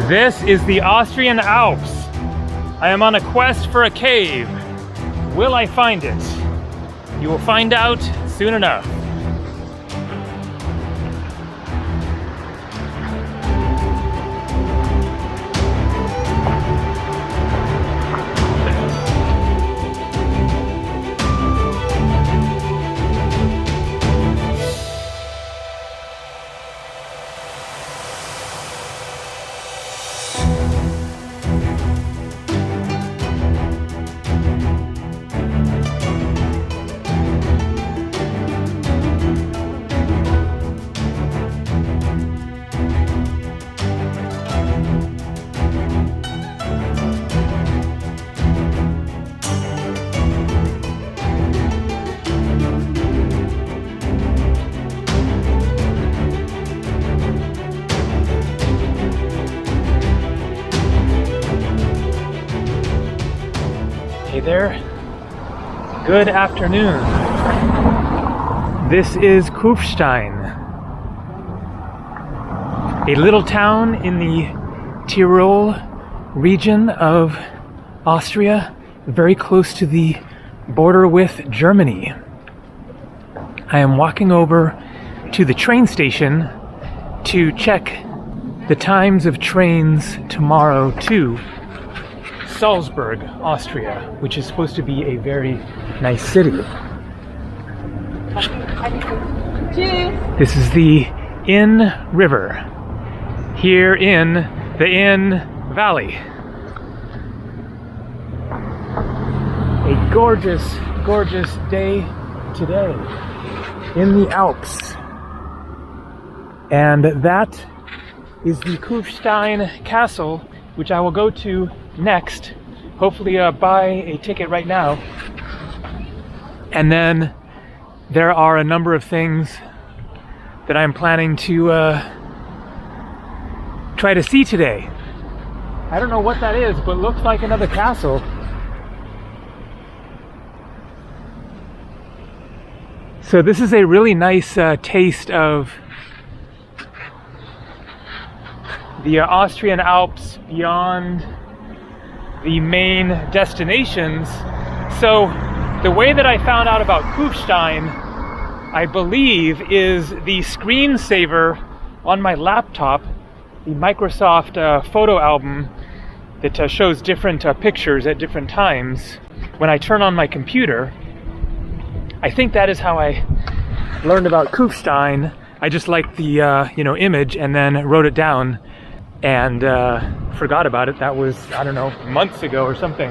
This is the Austrian Alps. I am on a quest for a cave. Will I find it? You will find out soon enough. Hey there, good afternoon. This is Kufstein, a little town in the Tyrol region of Austria, very close to the border with Germany. I am walking over to the train station to check the times of trains tomorrow to Salzburg, Austria, which is supposed to be a very nice city. This is the Inn River, here in the Inn Valley. A gorgeous, gorgeous day today in the Alps. And that is the Kufstein Castle, which I will go to next. Hopefully buy a ticket right now. And then there are a number of things that I'm planning to try to see today. I don't know what that is, but looks like another castle. So this is a really nice taste of the Austrian Alps beyond the main destinations. So the way that I found out about Kufstein, I believe, is the screensaver on my laptop, the Microsoft photo album that shows different pictures at different times. When I turn on my computer, I think that is how I learned about Kufstein. I just liked the image and then wrote it down and forgot about it. That was, I don't know, months ago or something.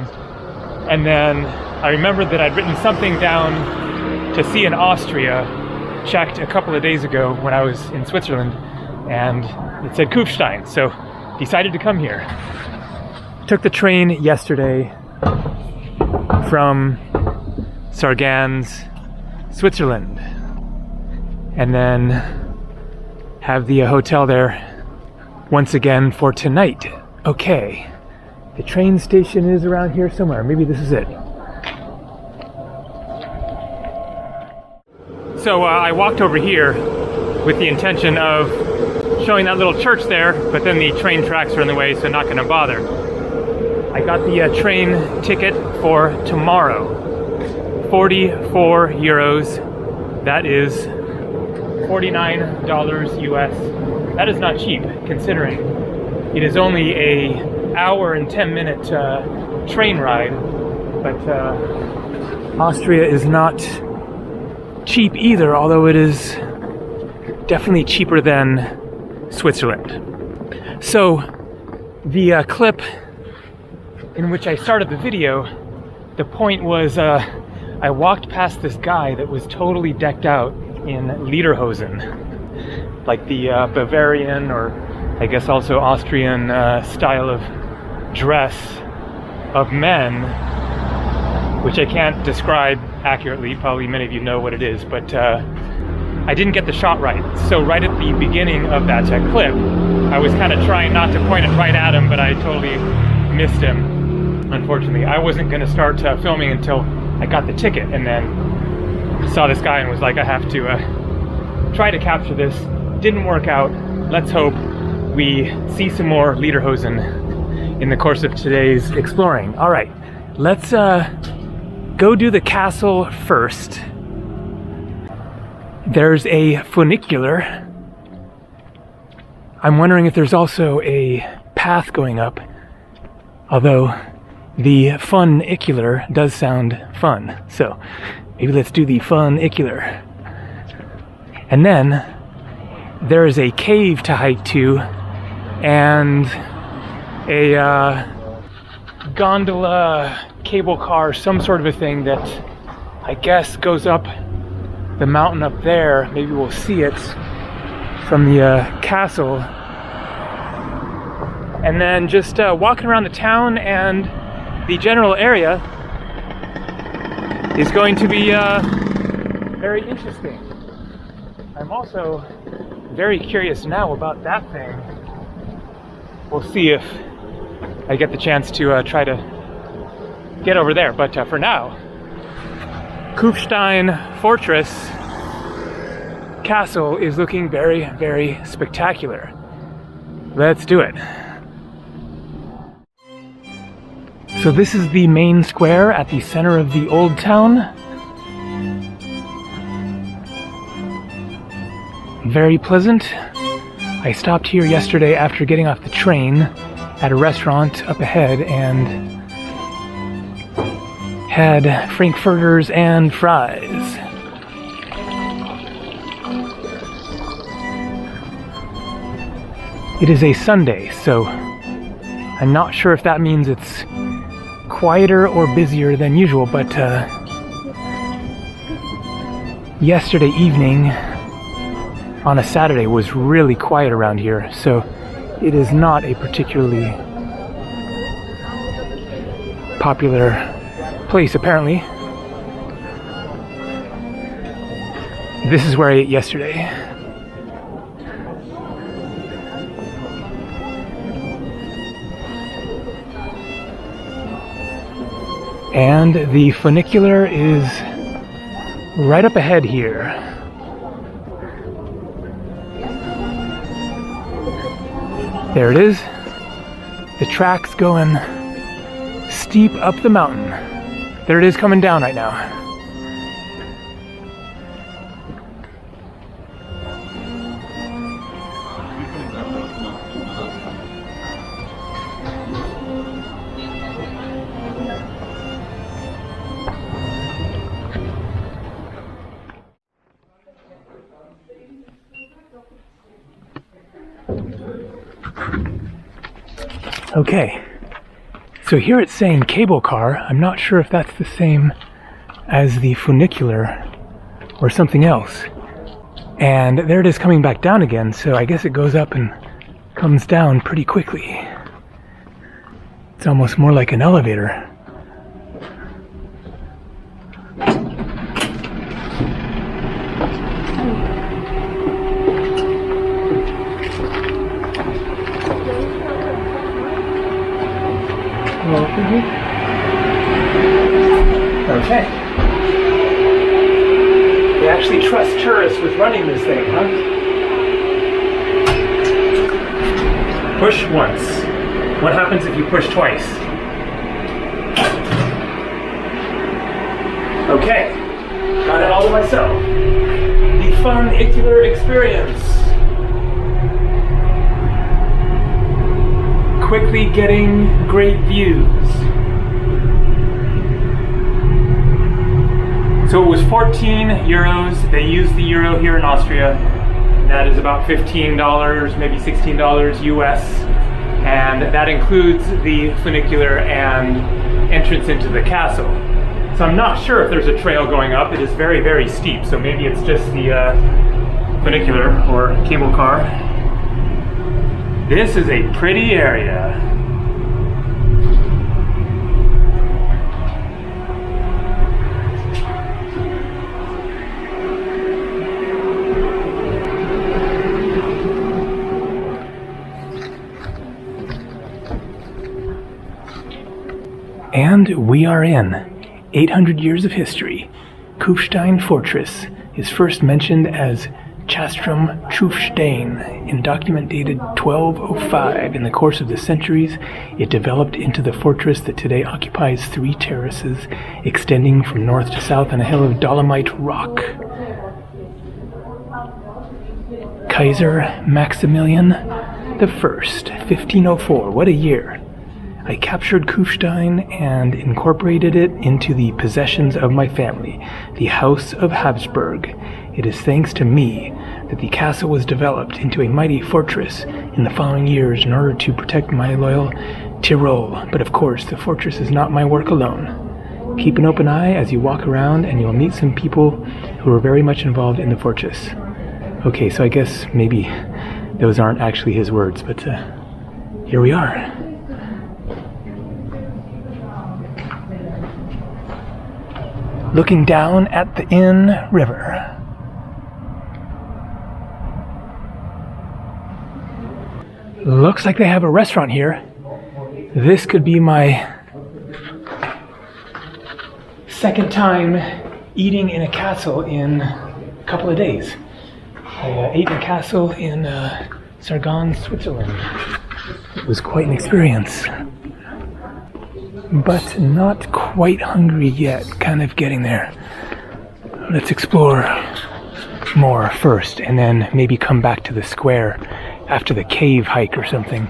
And then I remembered that I'd written something down to see in Austria, checked a couple of days ago when I was in Switzerland, and it said Kufstein, so decided to come here. Took the train yesterday from Sargans, Switzerland, and then have the hotel there once again for tonight. Okay, the train station is around here somewhere. Maybe this is it. So I walked over here with the intention of showing that little church there, but then the train tracks are in the way, so not going to bother. I got the train ticket for tomorrow. 44 euros. That is $49 US. That is not cheap, considering it is only an hour and 10-minute train ride. But Austria is not cheap either, although it is definitely cheaper than Switzerland. So the clip in which I started the video, the point was I walked past this guy that was totally decked out in lederhosen, like the Bavarian, or I guess also Austrian style of dress of men, which I can't describe accurately. Probably many of you know what it is, but I didn't get the shot right. So right at the beginning of that clip, I was kind of trying not to point it right at him, but I totally missed him, unfortunately. I wasn't going to start filming until I got the ticket, and then saw this guy and was like, I have to try to capture this. Didn't work out. Let's hope we see some more Lederhosen in the course of today's exploring. All right, let's go do the castle first. There's a funicular. I'm wondering if there's also a path going up, although the funicular does sound fun. So maybe let's do the funicular. And then there is a cave to hike to and a gondola, cable car, some sort of a thing that I guess goes up the mountain up there. Maybe we'll see it from the castle. And then just walking around the town and the general area is going to be very interesting. I'm also very curious now about that thing. We'll see if I get the chance to try to get over there. But for now, Kufstein Fortress Castle is looking very, very spectacular. Let's do it. So this is the main square at the center of the old town. Very pleasant. I stopped here yesterday after getting off the train at a restaurant up ahead and had frankfurters and fries. It is a Sunday, so I'm not sure if that means it's quieter or busier than usual, but yesterday evening on a Saturday was really quiet around here, so it is not a particularly popular place, apparently. This is where I ate yesterday. And the funicular is right up ahead here. There it is. The track's going steep up the mountain. There it is, coming down right now. Okay, so here it's saying cable car. I'm not sure if that's the same as the funicular or something else. And there it is coming back down again, so I guess it goes up and comes down pretty quickly. It's almost more like an elevator. Okay. They actually trust tourists with running this thing, huh? Push once. What happens if you push twice? Okay. Got it all to myself. The funicular experience. Quickly getting great views. So it was 14 euros. They use the euro here in Austria. That is about $15, maybe $16 US. And that includes the funicular and entrance into the castle. So I'm not sure if there's a trail going up. It is very, very steep. So maybe it's just the funicular or cable car. This is a pretty area. And we are in 800 years of history. Kufstein Fortress is first mentioned as Castrum Kufstein. In document dated 1205, in the course of the centuries, it developed into the fortress that today occupies 3 terraces, extending from north to south on a hill of dolomite rock. Kaiser Maximilian the First, 1504. What a year! I captured Kufstein and incorporated it into the possessions of my family, the House of Habsburg. It is thanks to me that the castle was developed into a mighty fortress in the following years in order to protect my loyal Tyrol. But of course, the fortress is not my work alone. Keep an open eye as you walk around and you'll meet some people who are very much involved in the fortress. Okay, so I guess maybe those aren't actually his words, but here we are. Looking down at the Inn River. Looks like they have a restaurant here. This could be my second time eating in a castle in a couple of days. I ate in a castle in Sargon, Switzerland. It was quite an experience. But not quite hungry yet, kind of getting there. Let's explore more first, and then maybe come back to the square after the cave hike or something.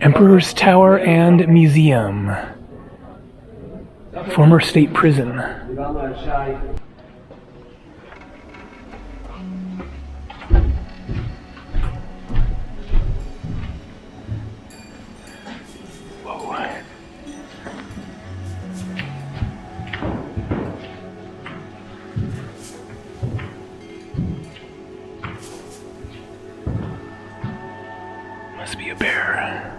Emperor's Tower and Museum. Former state prison. Must be a bear.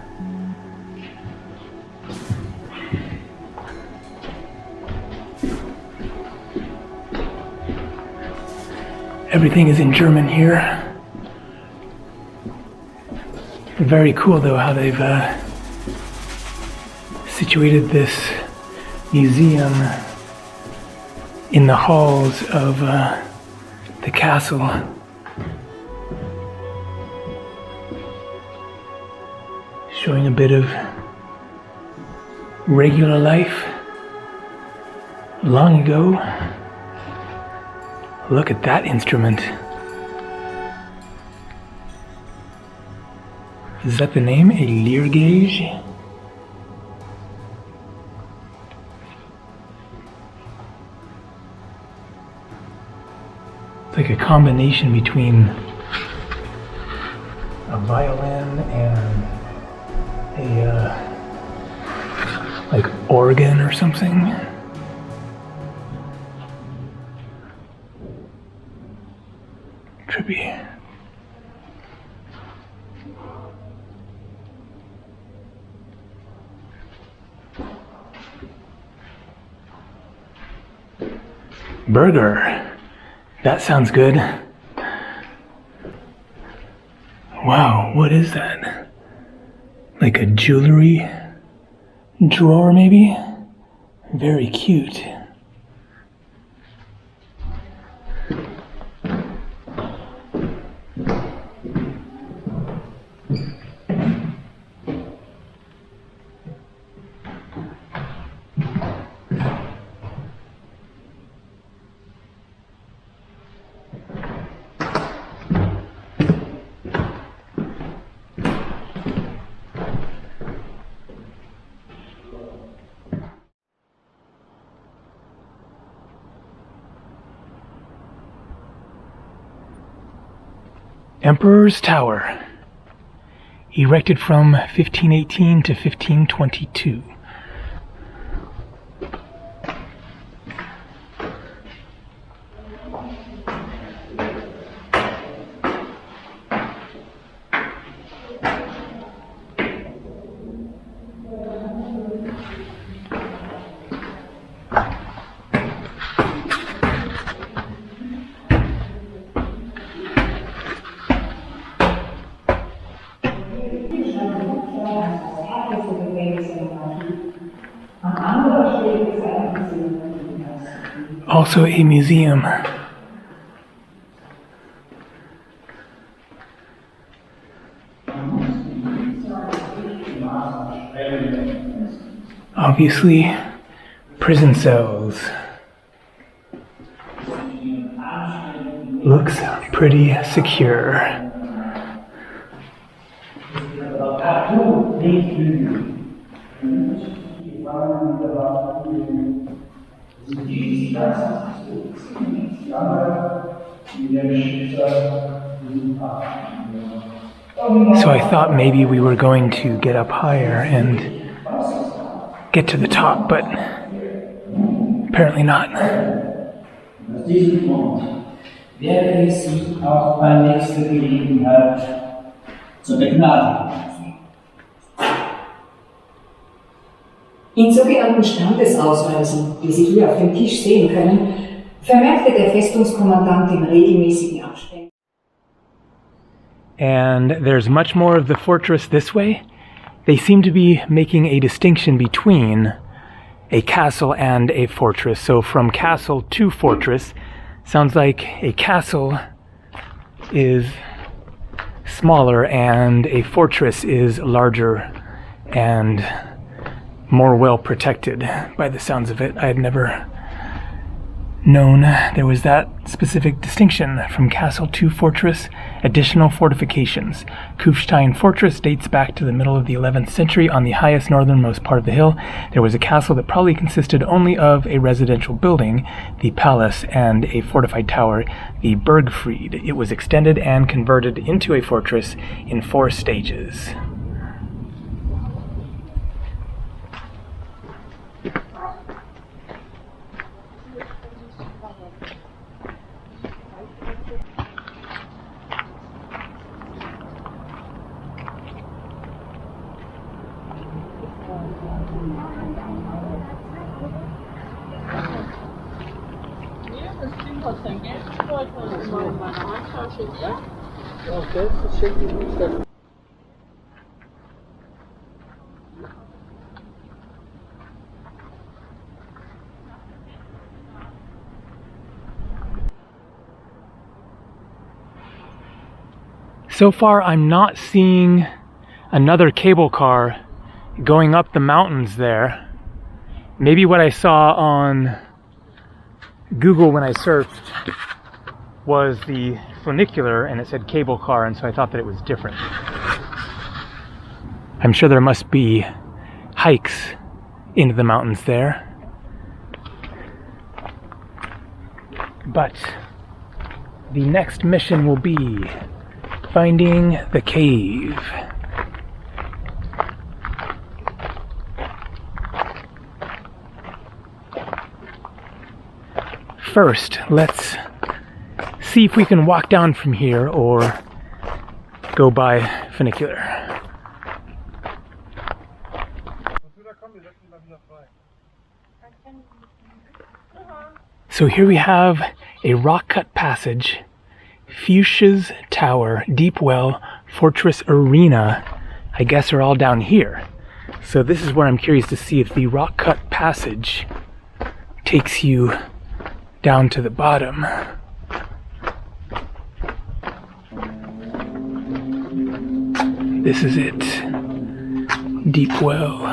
Everything is in German here. Very cool though how they've situated this museum in the halls of the castle. Showing a bit of regular life long ago. Look at that instrument. Is that the name? A Leergage? It's like a combination between a violin and a like organ or something. Trippy. Burger. That sounds good. Wow, what is that? Like a jewelry drawer, maybe? Very cute. Emperor's Tower, erected from 1518 to 1522. Also a museum. Obviously, prison cells. Looks pretty secure. So I thought maybe we were going to get up higher and get to the top, but apparently not. Wäre es Sie auch bei nächster Gelegenheit zur Begnadigung. In sogenannten Standesausweisen, die Sie hier auf dem Tisch sehen können, vermerkte der Festungskommandant in regelmäßigen Abständen. And there's much more of the fortress this way. They seem to be making a distinction between a castle and a fortress. So from castle to fortress, sounds like a castle is smaller and a fortress is larger and more well protected by the sounds of it. I had never known there was that specific distinction from castle to fortress. Additional fortifications. Kufstein Fortress dates back to the middle of the 11th century. On the highest northernmost part of the hill, there was a castle that probably consisted only of a residential building, the palace, and a fortified tower, the Burgfried. It was extended and converted into a fortress in 4 stages. So far, I'm not seeing another cable car going up the mountains there. Maybe what I saw on Google when I searched was the funicular and it said cable car, and so I thought that it was different. I'm sure there must be hikes into the mountains there. But the next mission will be finding the cave. First, let's see if we can walk down from here or go by funicular. So here we have a rock-cut passage, Fuchsia's Tower, Deep Well, Fortress Arena, I guess are all down here. So this is where I'm curious to see if the rock-cut passage takes you down to the bottom. This is it. Deep Well.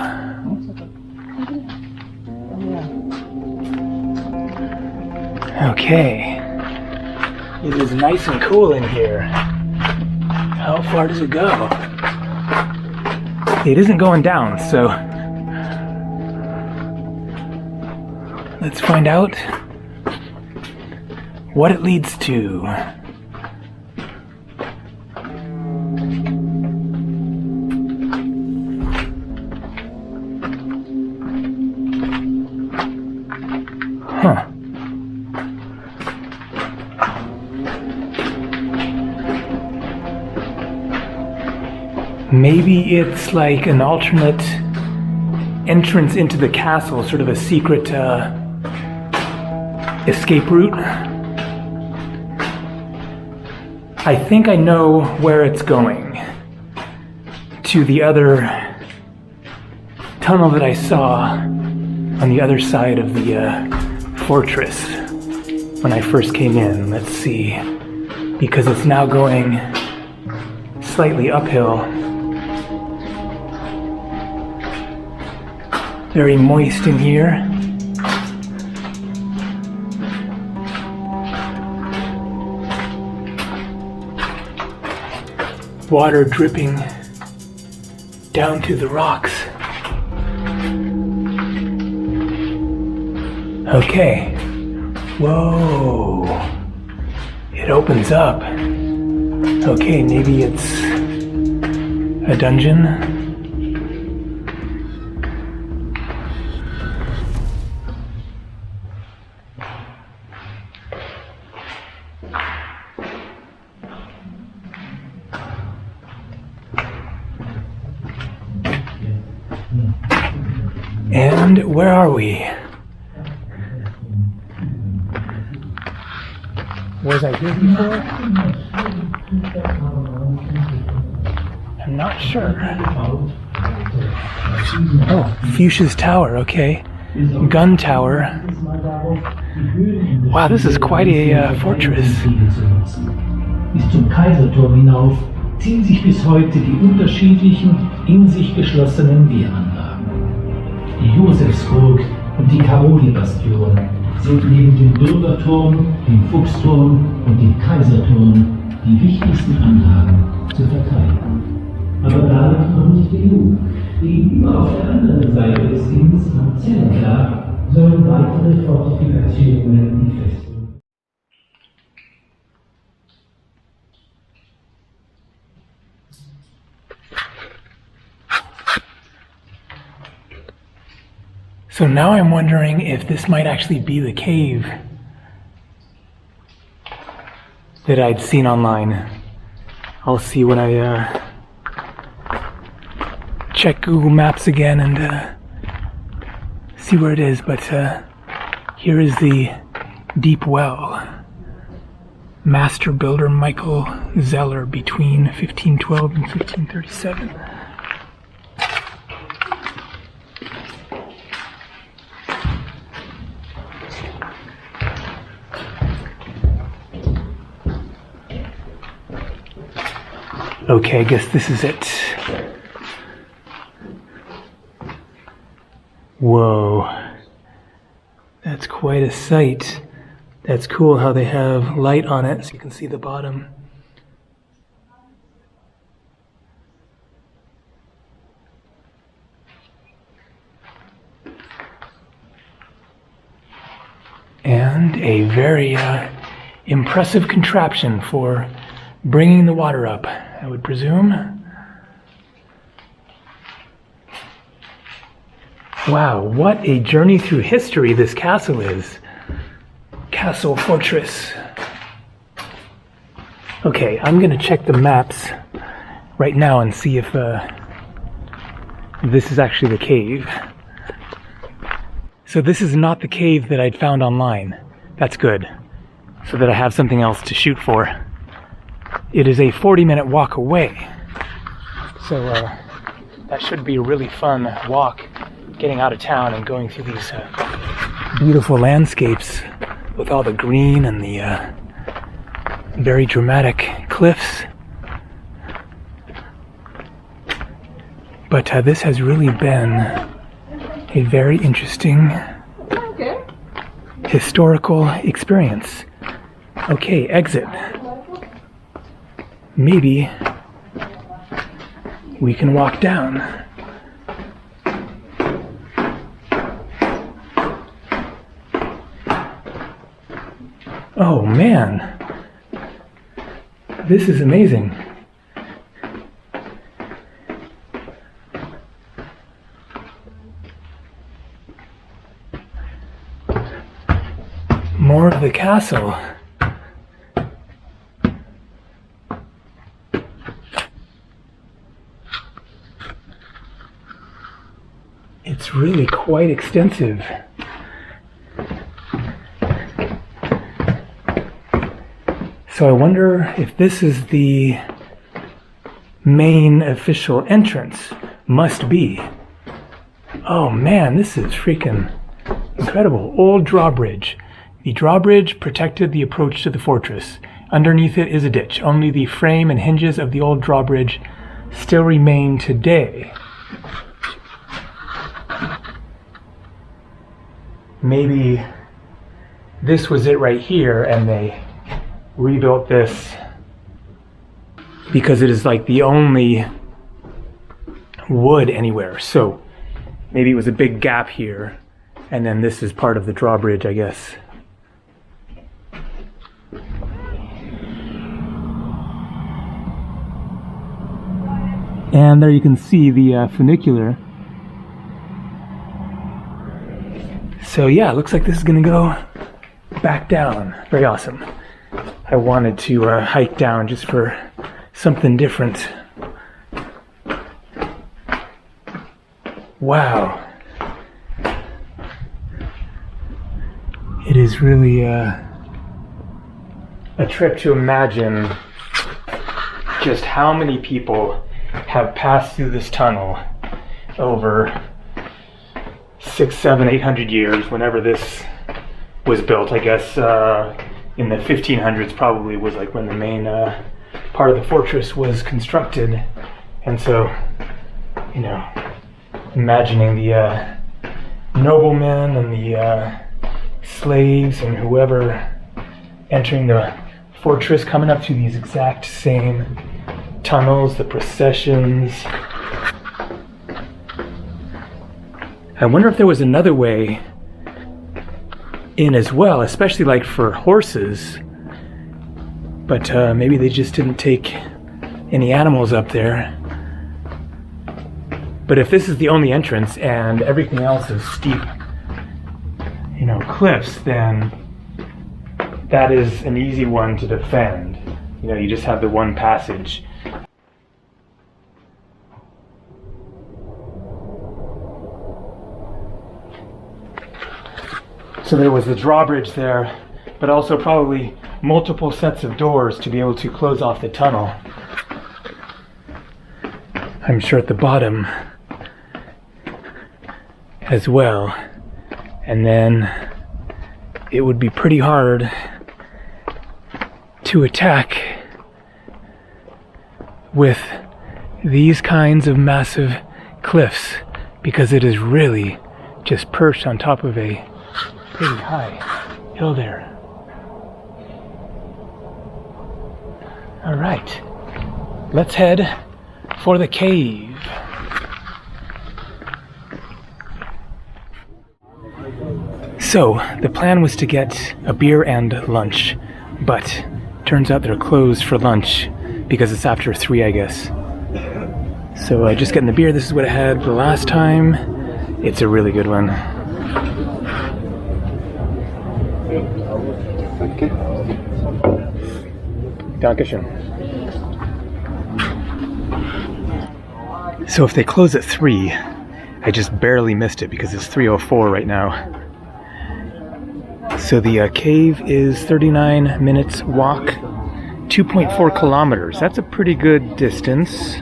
Okay. It is nice and cool in here. How far does it go? It isn't going down, so let's find out what it leads to. Huh. Maybe it's like an alternate entrance into the castle, sort of a secret escape route. I think I know where it's going. To the other tunnel that I saw on the other side of the fortress when I first came in. Let's see, because it's now going slightly uphill. Very moist in here. Water dripping down to the rocks. Okay. Whoa. It opens up. Okay, maybe it's a dungeon. And where are we? Was I here before? I'm not sure. Oh, Fuchsia's Tower, okay. Gun Tower. Wow, this is quite a fortress. Bis zum Kaiserturm hinauf ziehen sich bis heute die unterschiedlichen, in sich geschlossenen Wehranlagen. Die Josefsburg und die Karoli-Bastion sind neben dem Bürgerturm, dem Fuchsturm und dem Kaiserturm die wichtigsten Anlagen zur Verteidigung. Aber damit noch nicht genug. Gegenüber auf der anderen Seite des Inns am Zellenberg sollen weitere Fortifikationen die Festung. So now I'm wondering if this might actually be the cave that I'd seen online. I'll see when I check Google Maps again and see where it is, but here is the deep well. Master builder Michael Zeller between 1512 and 1537. Okay, I guess this is it. Whoa. That's quite a sight. That's cool how they have light on it so you can see the bottom. And a very impressive contraption for bringing the water up, I would presume. Wow, what a journey through history this castle is. Castle Fortress. Okay, I'm gonna check the maps right now and see if this is actually the cave. So this is not the cave that I'd found online. That's good, so that I have something else to shoot for. It is a 40-minute walk away, so that should be a really fun walk, getting out of town and going through these beautiful landscapes with all the green and the very dramatic cliffs. But this has really been a very interesting historical experience. Okay, exit. Maybe we can walk down. Oh man, this is amazing. More of the castle. It's really quite extensive. So I wonder if this is the main official entrance. Must be. Oh man, this is freaking Incredible. Old drawbridge. The drawbridge protected the approach to the fortress. Underneath it is a ditch. Only the frame and hinges of the old drawbridge still remain today. Maybe this was it right here and they rebuilt this because it is like the only wood anywhere. So maybe it was a big gap here and then this is part of the drawbridge, I guess. And there you can see the funicular. So yeah, it looks like this is gonna go back down. Very awesome. I wanted to hike down just for something different. Wow. It is really a trip to imagine just how many people have passed through this tunnel over 600, 700, 800 years, whenever this was built. I guess in the 1500s probably was like when the main part of the fortress was constructed. And so, you know, imagining the noblemen and the slaves and whoever entering the fortress, coming up to these exact same tunnels, the processions. I wonder if there was another way in as well, especially like for horses, but maybe they just didn't take any animals up there. But if this is the only entrance and everything else is steep, you know, cliffs, then that is an easy one to defend. You know, you just have the one passage. So there was the drawbridge there, but also probably multiple sets of doors to be able to close off the tunnel. I'm sure at the bottom as well. And then it would be pretty hard to attack with these kinds of massive cliffs, because it is really just perched on top of a pretty high hill there. All right, let's head for the cave. So the plan was to get a beer and lunch, but turns out they're closed for lunch because it's after 3, I guess. So just getting the beer. This is what I had the last time. It's a really good one. Dankeschön. So if they close at 3, I just barely missed it because it's 3:04 right now. So the cave is 39 minutes walk, 2.4 kilometers. That's a pretty good distance.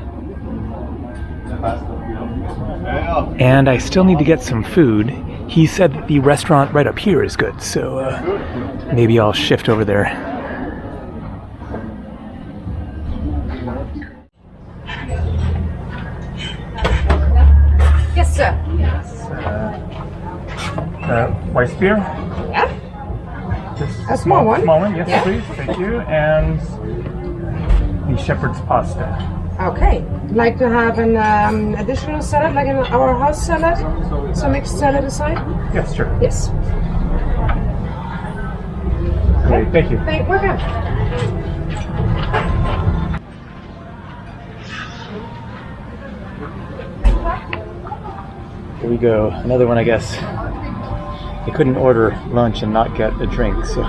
And I still need to get some food. He said that the restaurant right up here is good, so maybe I'll shift over there. Yes, sir. White beer? Yeah. Just A small one? Small one, yes, Yeah. please. Thank you. And the shepherd's pasta. Okay. Like to have an additional salad, like our house salad? Some mixed salad aside? Yes, sure. Yes. Great, thank you. Welcome. Here we go. Another one, I guess. I couldn't order lunch and not get a drink, so.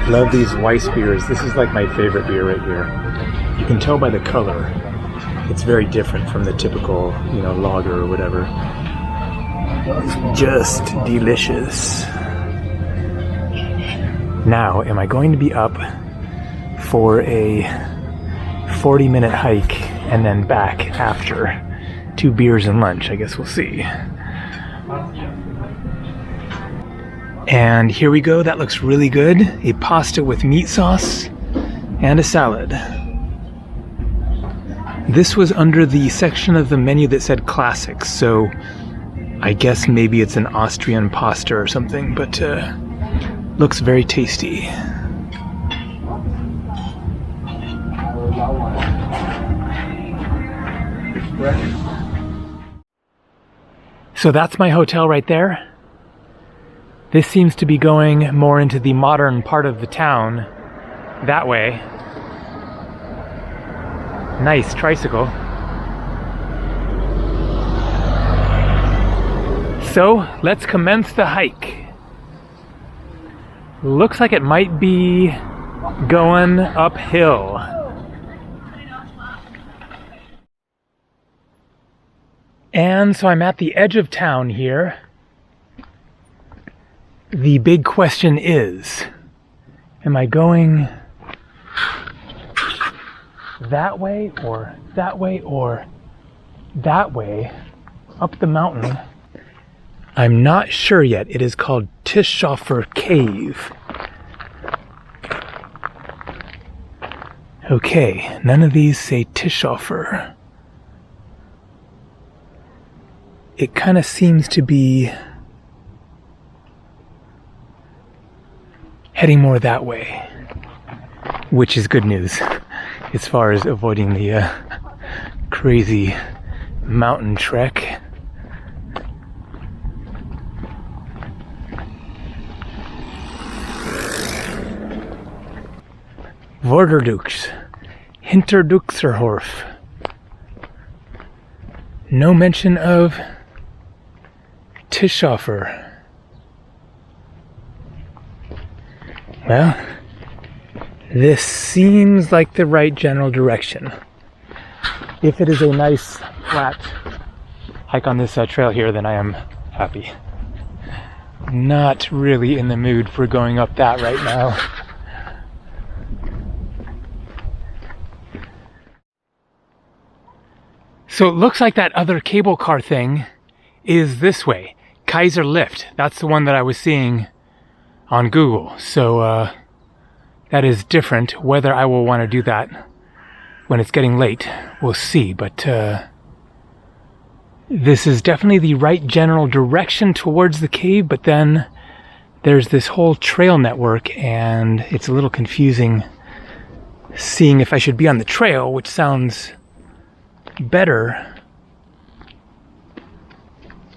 Love these Weiss beers. This is like my favorite beer right here. You can tell by the color. It's very different from the typical, you know, lager or whatever. Just delicious. Now, am I going to be up for a 40-minute hike and then back after 2 beers and lunch. I guess we'll see. And here we go. That looks really good. A pasta with meat sauce and a salad. This was under the section of the menu that said classics, so I guess maybe it's an Austrian pasta or something, but looks very tasty. So that's my hotel right there. This seems to be going more into the modern part of the town, that way. Nice tricycle. So let's commence the hike. Looks like it might be going uphill. And so I'm at the edge of town here. The big question is, am I going that way or that way or that way up the mountain? I'm not sure yet. It is called Tischofer Cave. Okay, none of these say Tischofer. It kind of seems to be heading more that way, which is good news as far as avoiding the crazy mountain trek. Vorderdux, Hinterduxerhof. No mention of Tischofer. Well, this seems like the right general direction. If it is a nice flat hike on this trail here, then I am happy. Not really in the mood for going up that right now. So it looks like that other cable car thing is this way. Kaiser Lift. That's the one that I was seeing on Google. So that is different. Whether I will want to do that when it's getting late, we'll see. But this is definitely the right general direction towards the cave, but then there's this whole trail network and it's a little confusing seeing if I should be on the trail, which sounds better,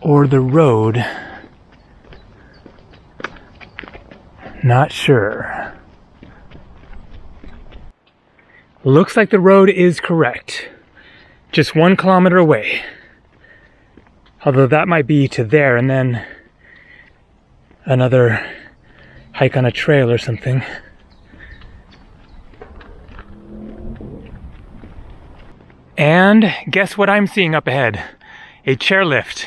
or the road. Not sure. Looks like the road is correct. Just 1 kilometer away. Although that might be to there and then another hike on a trail or something. And guess what I'm seeing up ahead? A chairlift.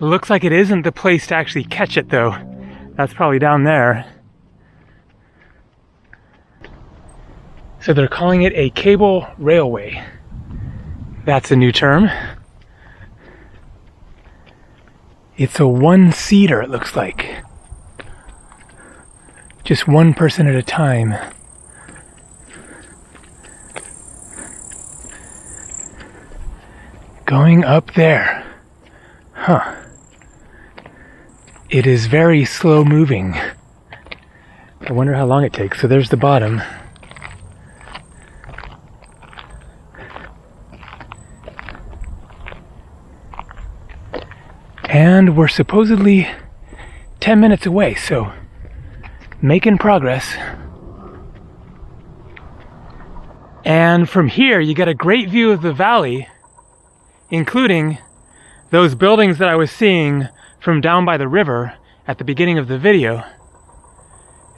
Looks like it isn't the place to actually catch it though. That's probably down there. So they're calling it a cable railway. That's a new term. It's a 1-seater, it looks like. Just 1 person at a time. Going up there. Huh. It is very slow moving. I wonder how long it takes. So there's the bottom. And we're supposedly 10 minutes away, so making progress. And from here, you get a great view of the valley, including those buildings that I was seeing from down by the river at the beginning of the video.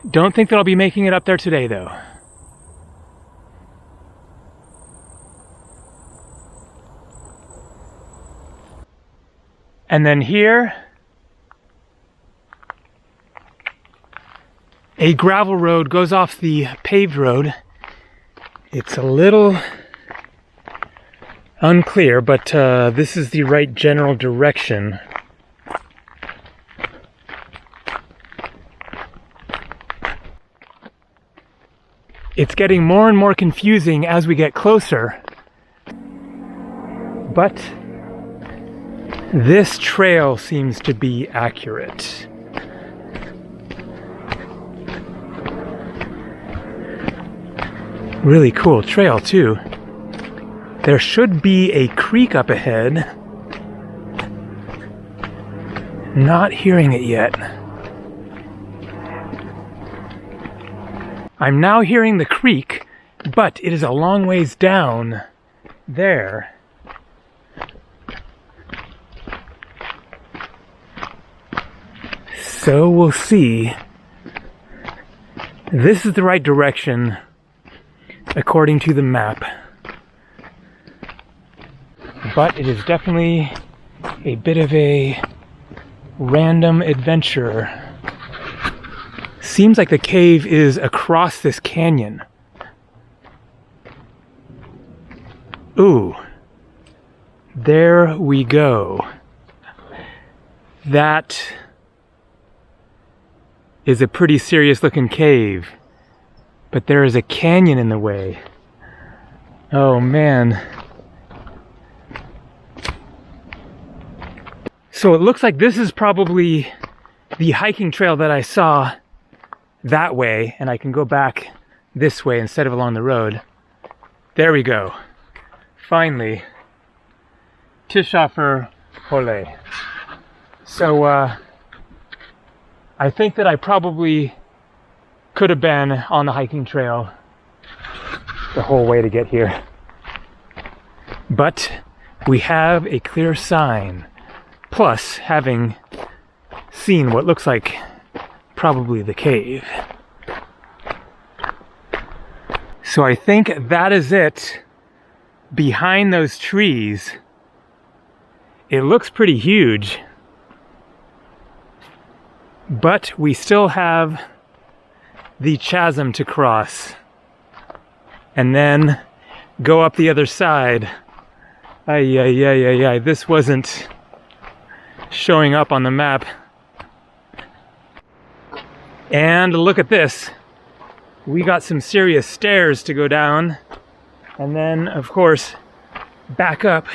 Don't think that I'll be making it up there today, though. And then here, a gravel road goes off the paved road. It's a little Unclear, but this is the right general direction. It's getting more and more confusing as we get closer, but this trail seems to be accurate. Really cool trail too. There should be a creek up ahead. Not hearing it yet. I'm now hearing the creek, but it is a long ways down there. So we'll see. This is the right direction, according to the map. But it is definitely a bit of a random adventure. Seems like the cave is across this canyon. Ooh. There we go. That is a pretty serious looking cave. But there is a canyon in the way. Oh man. So it looks like this is probably the hiking trail that I saw that way, and I can go back this way instead of along the road. There we go. Finally, Tischofer Hole. So I think that I probably could have been on the hiking trail the whole way to get here. But we have a clear sign. Plus, having seen what looks like probably the cave. So I think that is it. Behind those trees, it looks pretty huge. But we still have the chasm to cross. And then go up the other side. Ay, this wasn't showing up on the map. And look at this. We got some serious stairs to go down. And then, of course, back up.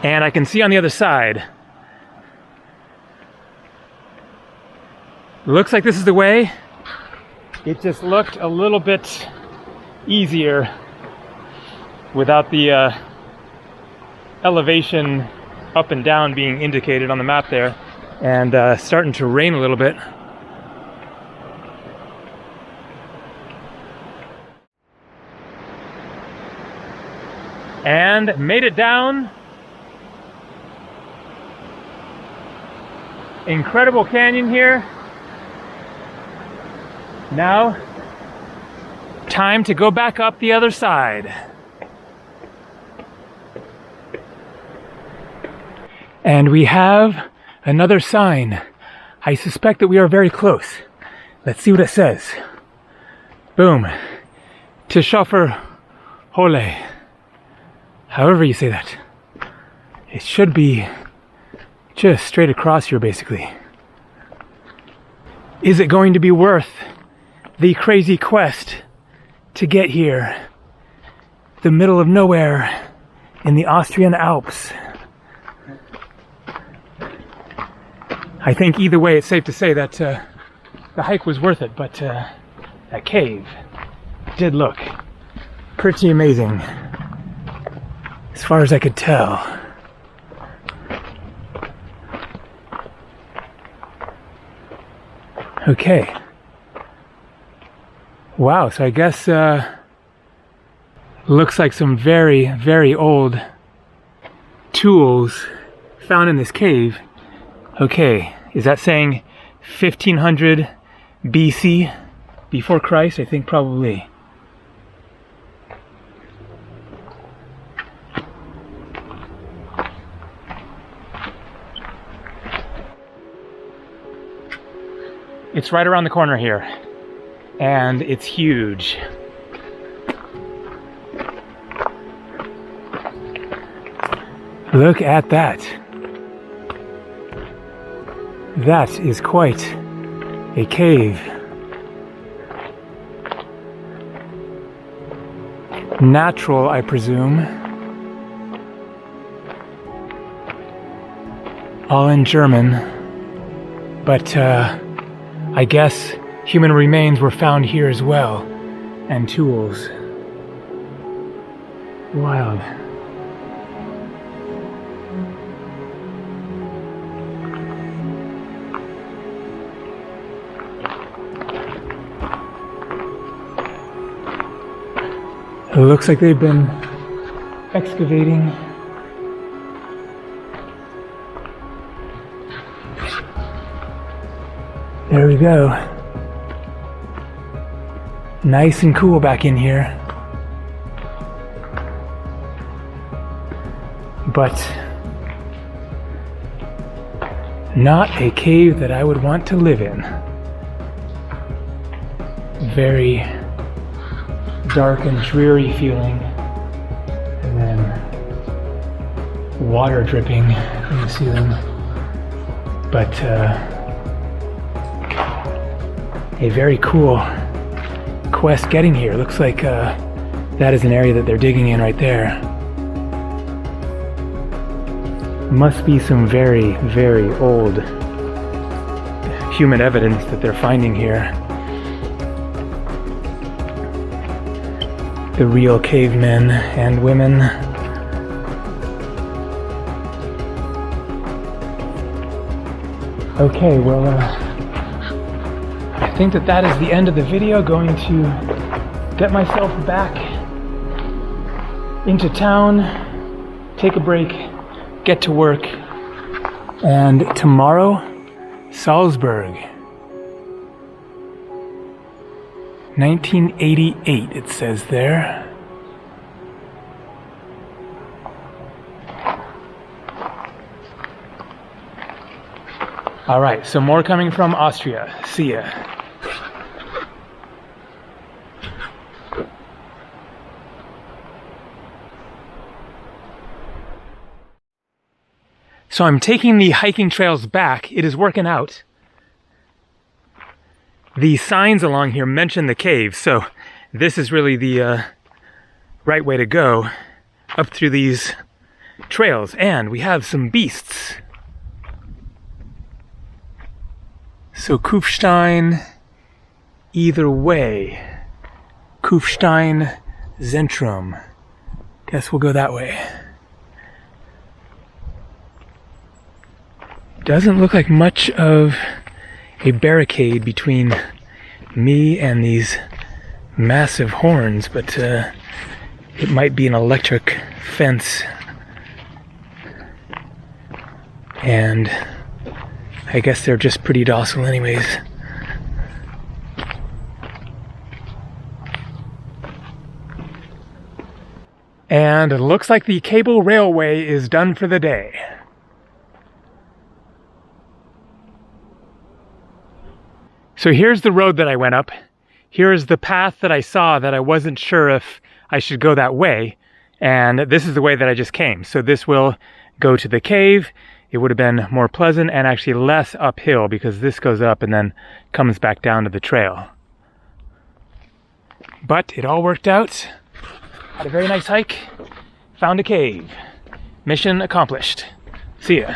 And I can see on the other side. Looks like this is the way. It just looked a little bit easier without the elevation up and down being indicated on the map there, and starting to rain a little bit. And made it down. Incredible canyon here. Now, time to go back up the other side. And we have another sign. I suspect that we are very close. Let's see what it says. Boom. Tischofer Hole. However you say that. It should be just straight across here, basically. Is it going to be worth the crazy quest to get here? The middle of nowhere in the Austrian Alps. I think either way it's safe to say that the hike was worth it, but that cave did look pretty amazing as far as I could tell. Okay. Wow, so I guess looks like some very, very old tools found in this cave. Okay, is that saying 1500 BC, before Christ? I think probably. It's right around the corner here, and it's huge. Look at that. That is quite a cave. Natural, I presume. All in German. But I guess human remains were found here as well. And tools. Wild. It looks like they've been excavating. There we go. Nice and cool back in here. But not a cave that I would want to live in. Very dark and dreary feeling, and then water dripping from the ceiling. But a very cool quest getting here. Looks like that is an area that they're digging in right there. Must be some very, very old human evidence that they're finding here. The real cavemen and women. Okay, well, I think that is the end of the video. Going to get myself back into town, take a break, get to work, and tomorrow, Salzburg. 1988, it says there. All right, so more coming from Austria. See ya. So I'm taking the hiking trails back. It is working out. The signs along here mention the cave, so this is really the right way to go up through these trails. And we have some beasts. So Kufstein, either way. Kufstein Zentrum. Guess we'll go that way. Doesn't look like much of a barricade between me and these massive horns, but it might be an electric fence. And I guess they're just pretty docile anyways. And it looks like the cable railway is done for the day. So here's the road that I went up. Here's the path that I saw that I wasn't sure if I should go that way. And this is the way that I just came. So this will go to the cave. It would have been more pleasant and actually less uphill because this goes up and then comes back down to the trail. But it all worked out. Had a very nice hike. Found a cave. Mission accomplished. See ya.